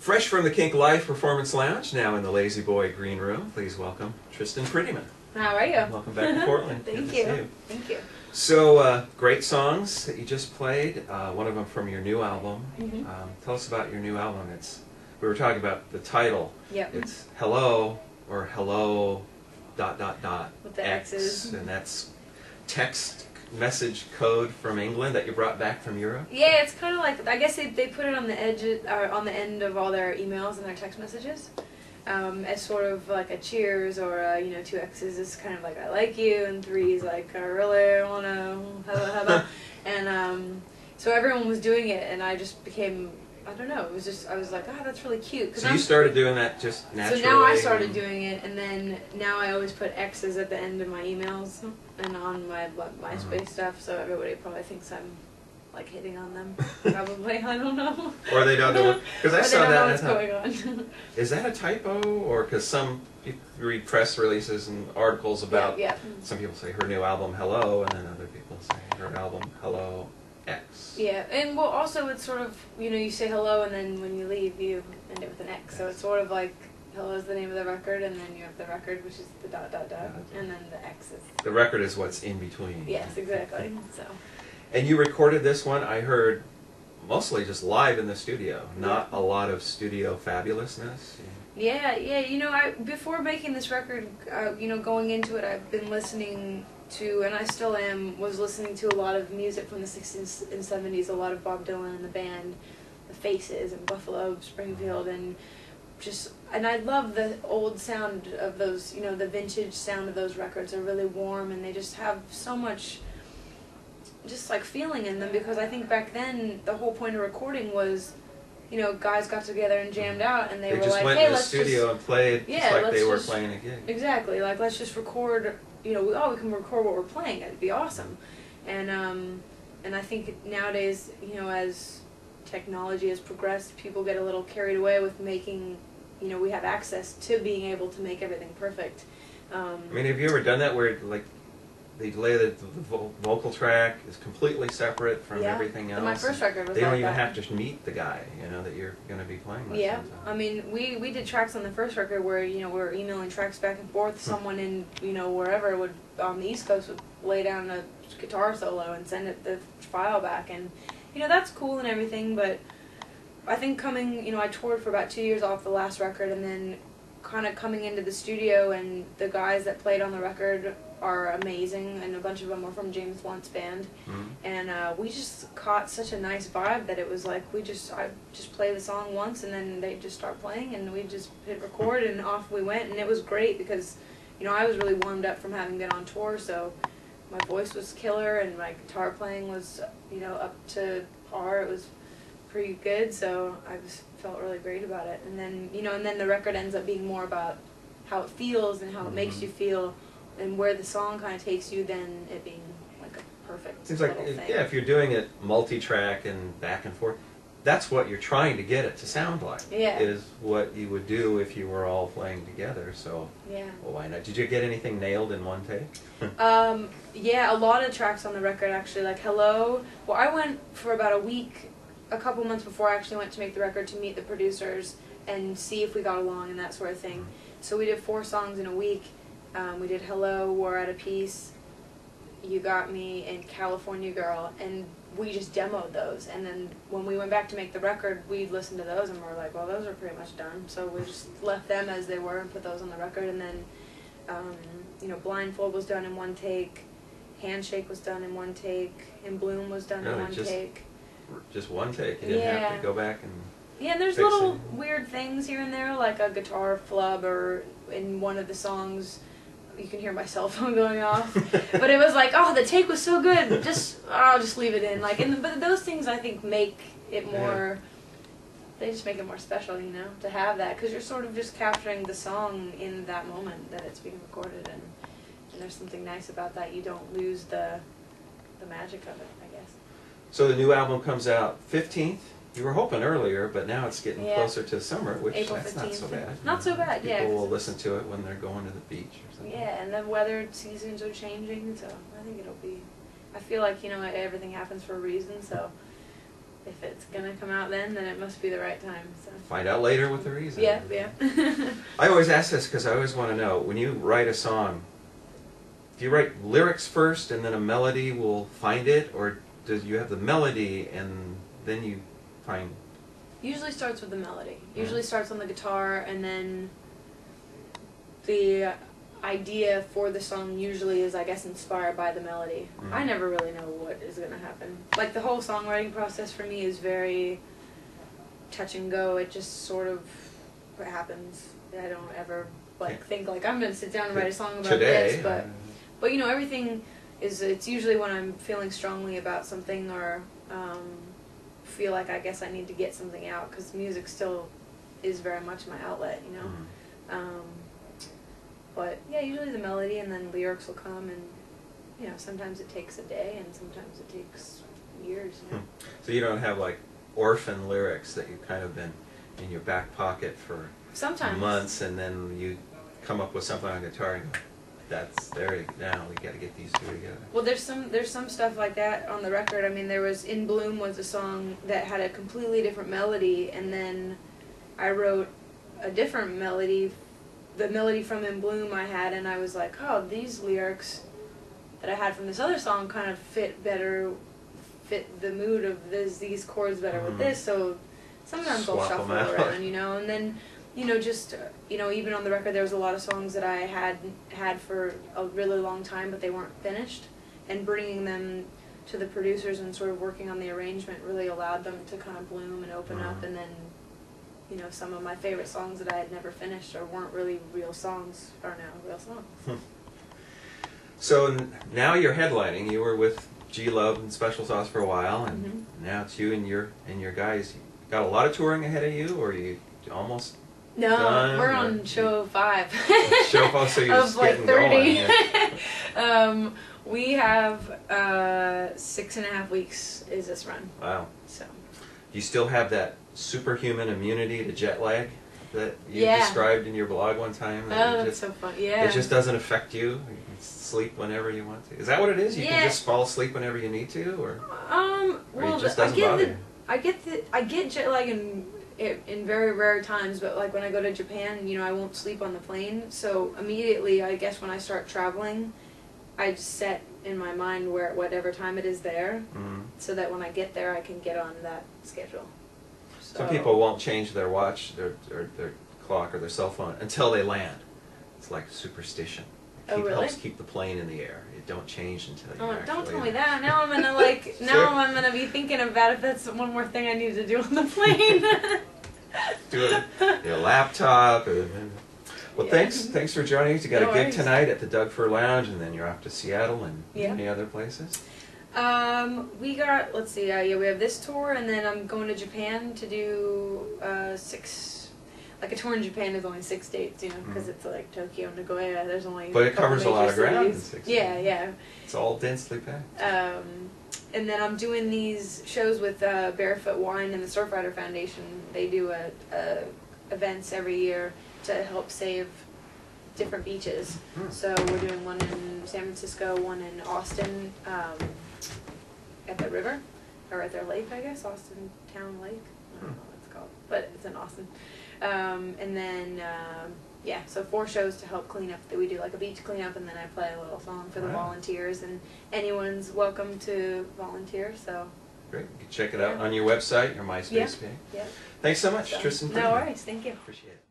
Fresh from the KINK Live Performance Lounge, now in the Lazy Boy Green Room, please welcome Tristan Prettyman. How are you? Welcome back to Portland. Thank Good to you. see you. Thank you. So, great songs that you just played, one of them from your new album. Tell us about your new album. We were talking about the title. Yep. It's Hello, or Hello, ... With the X's. And that's text message code from England that you brought back from Europe? Yeah, it's kind of like, I guess they put it on the edge, or on the end of all their emails and their text messages. As sort of like a cheers, or you know, 2 X's is kind of like I like you, and 3 is like I really wanna have and so everyone was doing it, and I just became, I don't know, it was just, I was like, oh, that's really cute. So you started doing that just naturally? So now I started doing it, and then now I always put X's at the end of my emails and on my MySpace stuff, so everybody probably thinks I'm like hitting on them. Probably, I don't know. Or they don't know, because I saw that. What's going on? Is that a typo, or because some people read press releases and articles about? Yeah. Some people say her new album Hello, and then other people say her album Hello X. Yeah, and well, also it's sort of, you know, you say hello, and then when you leave, you end it with an X. So it's sort of like hello is the name of the record, and then you have the record, which is the ... and then the X is. The record is what's in between. Yes, exactly. So. And you recorded this one, I heard, mostly just live in the studio, not a lot of studio fabulousness. Yeah, you know, before making this record, you know, going into it, I've been listening to, and I still was listening to a lot of music from the 60s and 70s, a lot of Bob Dylan and the band, the Faces, and Buffalo Springfield, and I love the old sound of those, you know, the vintage sound of those records are really warm, and they just have so much just like feeling in them, because I think back then the whole point of recording was, you know, guys got together and jammed out, and they were just like, went hey, in the let's studio and played just like they were playing a gig. Exactly, like let's just record, you know, we can record what we're playing, it'd be awesome. And I think nowadays, you know, as technology has progressed, people get a little carried away with making, you know, we have access to being able to make everything perfect. I mean, have you ever done that where, like, they lay the vocal track is completely separate from everything else? My first record was They don't like even that. have to meet the guy, you know, that you're going to be playing with. Yeah, sometimes. I mean, we did tracks on the first record where, you know, we were emailing tracks back and forth. Someone in, you know, wherever would, on the East Coast, would lay down a guitar solo and send it the file back, and, you know, that's cool and everything, but I think you know, I toured for about 2 years off the last record, and then kind of coming into the studio, and the guys that played on the record are amazing, and a bunch of them were from James Blunt's band, and we just caught such a nice vibe that it was like I just play the song once, and then they just start playing, and we just hit record, and off we went, and it was great because, you know, I was really warmed up from having been on tour, so my voice was killer, and my guitar playing was, you know, up to par. It was pretty good, so I just felt really great about it. And then, you know, and then the record ends up being more about how it feels and how it makes you feel, and where the song kind of takes you, than it being like a perfect Seems like, little thing. yeah, if you're doing it multi-track and back and forth, that's what you're trying to get it to sound like. Yeah. Is what you would do if you were all playing together. So, yeah. Well, why not? Did you get anything nailed in one take? Yeah, a lot of tracks on the record actually. Like Hello. Well, I went for about a week, a couple months before I actually went to make the record, to meet the producers and see if we got along and that sort of thing. So we did 4 songs in a week. We did Hello, War Out of Peace, You Got Me, and California Girl, and we just demoed those. And then when we went back to make the record, we listened to those and we were like, well, those are pretty much done. So we just left them as they were and put those on the record. And then, you know, Blindfold was done in 1 take, Handshake was done in 1 take, In Bloom was done in 1 take. Just 1 take. You didn't have to go back and yeah, and there's little weird things here and there, like a guitar flub, or in one of the songs, you can hear my cell phone going off. But it was like, oh, the take was so good, I'll just leave it in. Like, but those things I think make it more. They just make it more special, you know, to have that, because you're sort of just capturing the song in that moment that it's being recorded, and there's something nice about that. You don't lose the magic of it, I guess. So the new album comes out 15th. You were hoping earlier, but now it's getting closer to summer, which April that's 15th. not so bad. Not so bad, yeah. People will listen to it when they're going to the beach or something. Yeah, and the weather seasons are changing, so I think it'll be. I feel like, you know, everything happens for a reason, so if it's gonna come out then it must be the right time. So. Find out later what the reason. Yeah, yeah. I always ask this because I always want to know, when you write a song, do you write lyrics first and then a melody will find it, or do you have the melody and then you find? Usually starts with the melody. Usually starts on the guitar, and then the idea for the song usually is, I guess, inspired by the melody. I never really know what is going to happen. Like, the whole songwriting process for me is very touch and go. It just sort of happens. I don't ever think like I'm going to sit down and write a song about this, but you know, everything is, it's usually when I'm feeling strongly about something, or feel like I guess I need to get something out, because music still is very much my outlet, you know. But yeah, usually the melody, and then lyrics will come, and you know, sometimes it takes a day and sometimes it takes years, you know. So you don't have like orphan lyrics that you've kind of been in your back pocket for sometimes months, and then you come up with something on guitar and go, that's there now, we got to get these two together. Well, there's some stuff like that on the record. I mean, there was In Bloom was a song that had a completely different melody, and then I wrote a different melody. The melody from In Bloom I had, and I was like, oh, these lyrics that I had from this other song kind of fit the mood of these chords better with this, so sometimes I'll shuffle around, you know, and then, you know, just, you know, even on the record there was a lot of songs that I had for a really long time, but they weren't finished, and bringing them to the producers and sort of working on the arrangement really allowed them to kind of bloom and open up, and then, you know, some of my favorite songs that I had never finished or weren't really real songs are now real songs. So now you're headlining. You were with G Love and Special Sauce for a while, and now it's you and your guys. You got a lot of touring ahead of you, or you almost done? We're on show 5. Show 5, so you're just like getting 30. going. We have 6.5 weeks is this run. Wow. So. Do you still have that superhuman immunity to jet lag that you described in your blog one time? Oh, that's so fun. Yeah. It just doesn't affect you. You can sleep whenever you want to. Is that what it is? You can just fall asleep whenever you need to, or well, it just doesn't bother you? I get jet lag in very rare times, but like when I go to Japan, you know, I won't sleep on the plane, so immediately, I guess when I start traveling, I just set in my mind whatever time it is there, so that when I get there, I can get on that schedule. So. Some people won't change their watch, their clock, or their cell phone until they land. It's like superstition. It helps keep the plane in the air. It don't change until you actually. Don't tell me that. Now I'm gonna I'm gonna be thinking about if that's one more thing I need to do on the plane. Do it on your laptop. Well, thanks for joining us. You got a gig tonight at the Doug Fir Lounge, and then you're off to Seattle and any other places? We got, let's see, we have this tour, and then I'm going to Japan to do 6, like a tour in Japan is only 6 dates, you know, because it's like Tokyo, Nagoya, there's only But it covers a lot of ground in 6 days. Yeah. It's all densely packed. And then I'm doing these shows with Barefoot Wine and the Surfrider Foundation. They do events every year to help save different beaches. So we're doing one in San Francisco, one in Austin, at the river, or at their lake, I guess, Austin Town Lake. I don't know what it's called, but it's in Austin. And then, so 4 shows to help clean up. We do like a beach cleanup, and then I play a little song for the volunteers, and anyone's welcome to volunteer, so. Great. You can check it out on your website, your MySpace page. Yeah. Thanks so much, Tristan Prettyman. No worries. Thank you. Appreciate it.